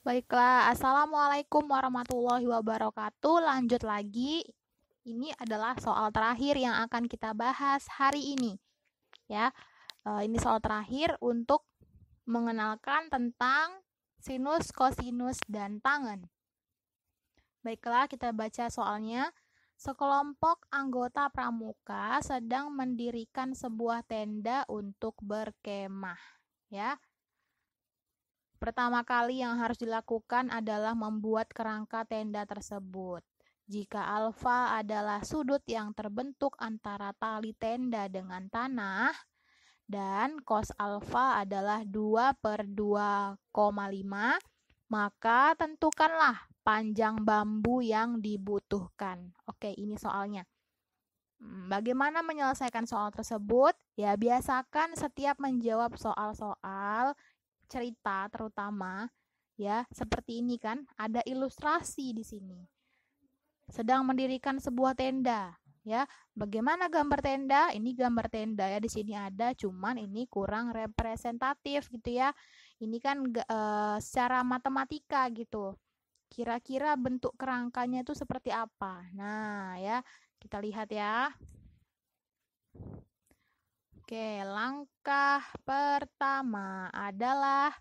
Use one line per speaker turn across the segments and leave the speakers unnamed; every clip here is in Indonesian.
Baiklah, Assalamualaikum warahmatullahi wabarakatuh. Lanjut lagi. Ini adalah soal terakhir yang akan kita bahas hari ini. Ya, ini soal terakhir untuk mengenalkan tentang sinus, kosinus, dan tangen. Baiklah, kita baca soalnya. Sekelompok anggota pramuka sedang mendirikan sebuah tenda untuk berkemah. Ya, pertama kali yang harus dilakukan adalah membuat kerangka tenda tersebut. Jika alfa adalah sudut yang terbentuk antara tali tenda dengan tanah, dan cos alfa adalah 2/2,5, maka tentukanlah panjang bambu yang dibutuhkan. Oke, ini soalnya. Bagaimana menyelesaikan soal tersebut? Ya, biasakan setiap menjawab soal-soal cerita terutama ya, seperti ini kan, ada ilustrasi di sini. Sedang mendirikan sebuah tenda, ya. Bagaimana gambar tenda? Ini gambar tenda ya, di sini ada, cuman ini kurang representatif gitu ya. Ini kan secara matematika gitu. Kira-kira bentuk kerangkanya itu seperti apa? Nah, ya, kita lihat ya. Oke, langkah pertama adalah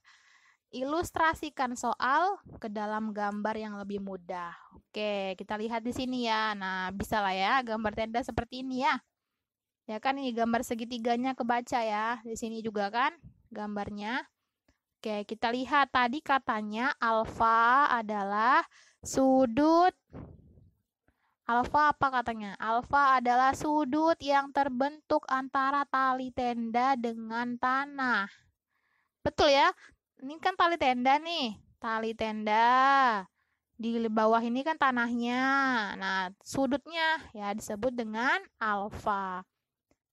ilustrasikan soal ke dalam gambar yang lebih mudah. Oke, kita lihat di sini ya. Nah, bisa lah ya gambar tenda seperti ini ya. Ya kan ini gambar segitiganya kebaca ya. Di sini juga kan gambarnya. Oke, kita lihat tadi katanya alfa adalah sudut. Alfa apa katanya? Alfa adalah sudut yang terbentuk antara tali tenda dengan tanah. Betul ya? Ini kan tali tenda nih. Tali tenda. Di bawah ini kan tanahnya. Nah, sudutnya ya disebut dengan alfa.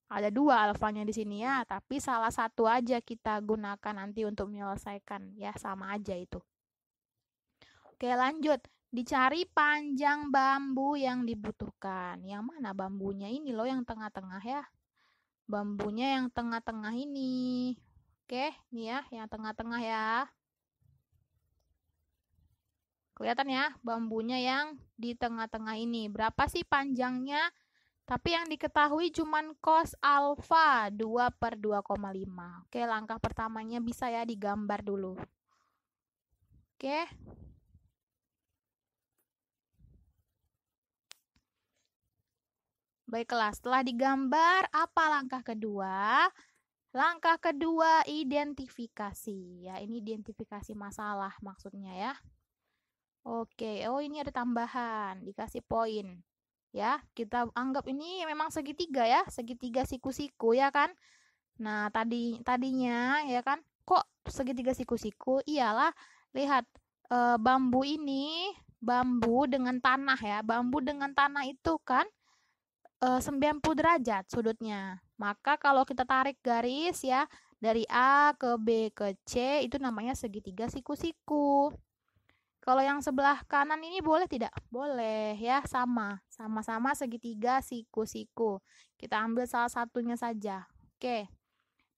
Ada dua alfanya di sini ya, tapi salah satu aja kita gunakan nanti untuk menyelesaikan. Ya, sama aja itu. Oke, lanjut. Dicari panjang bambu yang dibutuhkan. Yang mana bambunya ini loh yang tengah-tengah ya. Bambunya yang tengah-tengah ini. Oke, ini ya, yang tengah-tengah ya. Kelihatan ya, bambunya yang di tengah-tengah ini. Berapa sih panjangnya? Tapi yang diketahui cuma cos alfa 2/2,5. Oke, langkah pertamanya bisa ya digambar dulu. Oke. Baiklah, setelah digambar, apa langkah kedua? Langkah kedua, identifikasi. Ya, ini identifikasi masalah maksudnya ya. Oke, oh ini ada tambahan, dikasih poin. Ya, kita anggap ini memang segitiga ya, segitiga siku-siku ya kan. Nah, tadinya ya kan, kok segitiga siku-siku? Iyalah, lihat bambu ini, bambu dengan tanah ya. Bambu dengan tanah itu kan 90 derajat sudutnya. Maka kalau kita tarik garis ya, dari A ke B ke C itu namanya segitiga siku-siku. Kalau yang sebelah kanan ini boleh tidak? Boleh ya, sama-sama segitiga siku-siku. Kita ambil salah satunya saja. Oke.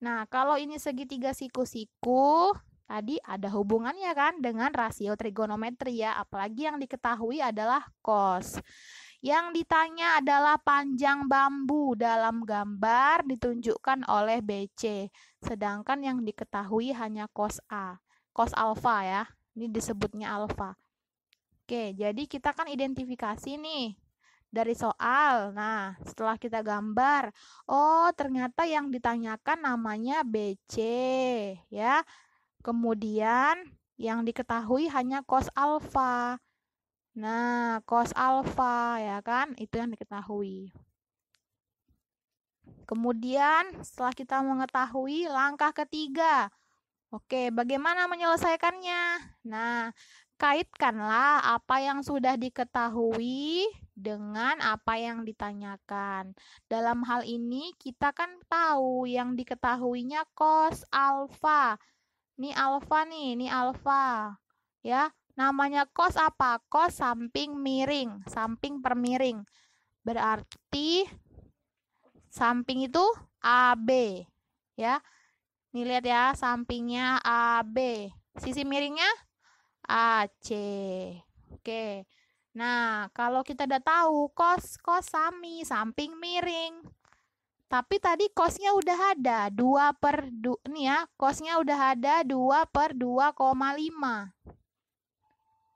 Nah, kalau ini segitiga siku-siku, tadi ada hubungannya kan dengan rasio trigonometri ya, apalagi yang diketahui adalah cos. Yang ditanya adalah panjang bambu dalam gambar ditunjukkan oleh BC, sedangkan yang diketahui hanya cos A, cos alfa ya. Ini disebutnya alfa. Oke, jadi kita kan identifikasi nih dari soal. Nah, setelah kita gambar, oh ternyata yang ditanyakan namanya BC ya. Kemudian yang diketahui hanya cos alfa. Nah, cos alfa ya kan, itu yang diketahui. Kemudian setelah kita mengetahui langkah ketiga, oke, bagaimana menyelesaikannya? Nah, kaitkanlah apa yang sudah diketahui dengan apa yang ditanyakan. Dalam hal ini kita kan tahu yang diketahuinya cos alfa. Ini alfa. Ya, namanya cos apa? Cos samping miring, samping per miring. Berarti samping itu AB. Ya, nih lihat ya, sampingnya AB. Sisi miringnya AC. Oke. Nah, kalau kita udah tahu kos sami, samping miring. Tapi tadi kosnya udah ada 2/2 nih ya, kosnya udah ada 2/2,5.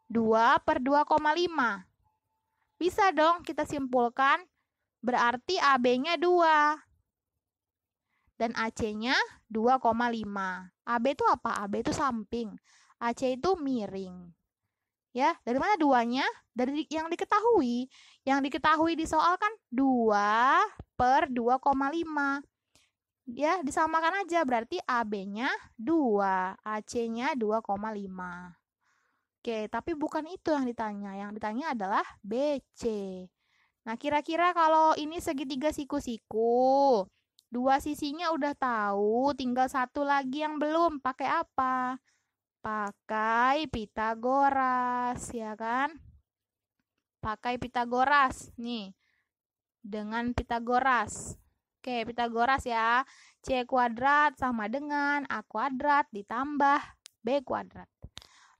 2/2,5. Bisa dong kita simpulkan, berarti AB-nya 2 dan AC-nya 2,5. AB itu apa? AB itu samping. AC itu miring. Ya, dari mana duanya? Dari yang diketahui. Yang diketahui di soal kan 2/2,5. Ya, disamakan aja, berarti AB-nya 2, AC-nya 2,5. Oke, tapi bukan itu yang ditanya. Yang ditanya adalah BC. Nah, kira-kira kalau ini segitiga siku-siku, dua sisinya udah tahu, tinggal satu lagi yang belum. Pakai apa? Pakai Pitagoras, ya kan? Pakai Pitagoras. Nih, dengan Pitagoras. Oke, Pitagoras ya. C kuadrat sama dengan A kuadrat ditambah B kuadrat.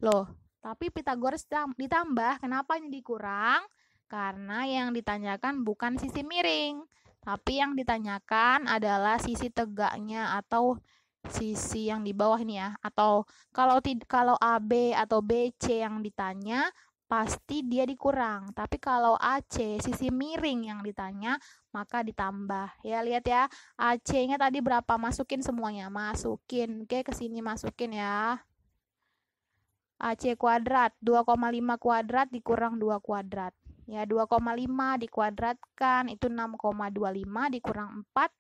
Loh, tapi Pitagoras ditambah, kenapa ini dikurang? Karena yang ditanyakan bukan sisi miring, tapi yang ditanyakan adalah sisi tegaknya atau sisi yang di bawah ini ya. Atau kalau AB atau BC yang ditanya, pasti dia dikurang. Tapi kalau AC, sisi miring yang ditanya, maka ditambah. Ya, lihat ya. AC-nya tadi berapa? Masukin semuanya. Masukin. Oke, ke sini masukin ya. AC kuadrat, 2,5 kuadrat dikurang 2 kuadrat. Ya, 2,5 dikuadratkan, itu 6,25 dikurang 4.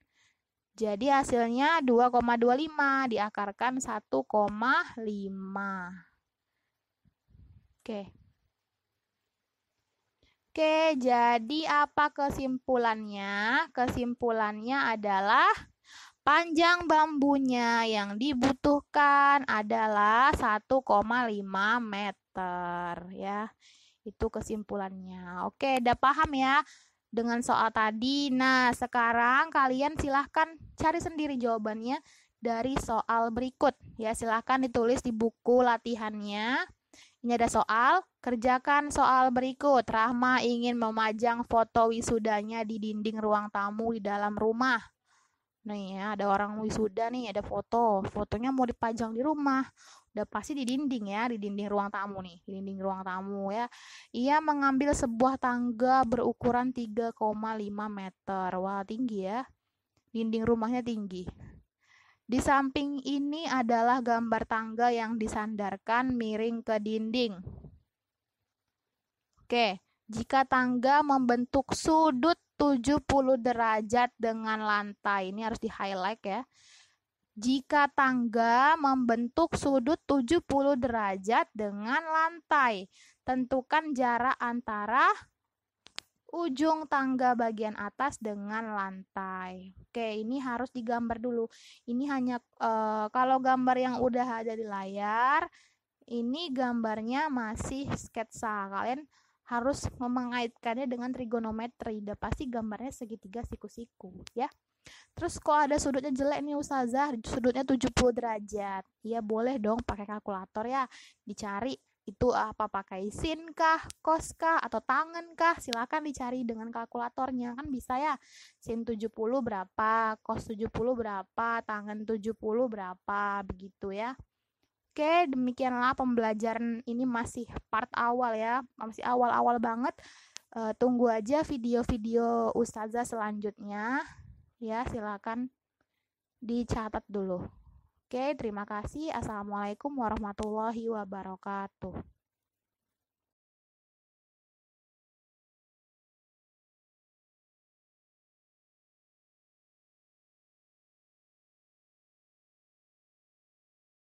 Jadi hasilnya 2,25 diakarkan 1,5. Oke. Oke, jadi apa kesimpulannya? Kesimpulannya adalah panjang bambunya yang dibutuhkan adalah 1,5 meter ya. Itu kesimpulannya. Oke, udah paham ya dengan soal tadi. Nah, sekarang kalian silahkan cari sendiri jawabannya dari soal berikut. Ya, silahkan ditulis di buku latihannya. Ini ada soal, kerjakan soal berikut. Rahma ingin memajang foto wisudanya di dinding ruang tamu di dalam rumah. Nih ya, ada orang wisuda nih, ada foto. Fotonya mau dipajang di rumah. Udah pasti di dinding ya, di dinding ruang tamu nih, di dinding ruang tamu ya. Ia mengambil sebuah tangga berukuran 3,5 meter. Wah, tinggi ya. Dinding rumahnya tinggi. Di samping ini adalah gambar tangga yang disandarkan miring ke dinding. Oke, jika tangga membentuk sudut 70 derajat dengan lantai, ini harus di-highlight ya. Jika tangga membentuk sudut 70 derajat dengan lantai, tentukan jarak antara ujung tangga bagian atas dengan lantai. Oke, ini harus digambar dulu. Ini hanya kalau gambar yang udah ada di layar, ini gambarnya masih sketsa. Kalian harus mengaitkannya dengan trigonometri. Udah pasti gambarnya segitiga siku-siku ya. Terus kok ada sudutnya jelek nih Ustazah, sudutnya 70 derajat. Ya boleh dong pakai kalkulator ya. Dicari itu apa, pakai sin kah, cos kah, atau tangen kah? Silakan dicari dengan kalkulatornya. Kan bisa ya. Sin 70 berapa, cos 70 berapa, tangen 70 berapa, begitu ya. Oke, demikianlah pembelajaran ini, masih part awal ya. Masih awal-awal banget. Tunggu aja video-video Ustazah selanjutnya. Ya, silakan dicatat dulu. Oke, terima kasih. Assalamualaikum warahmatullahi wabarakatuh.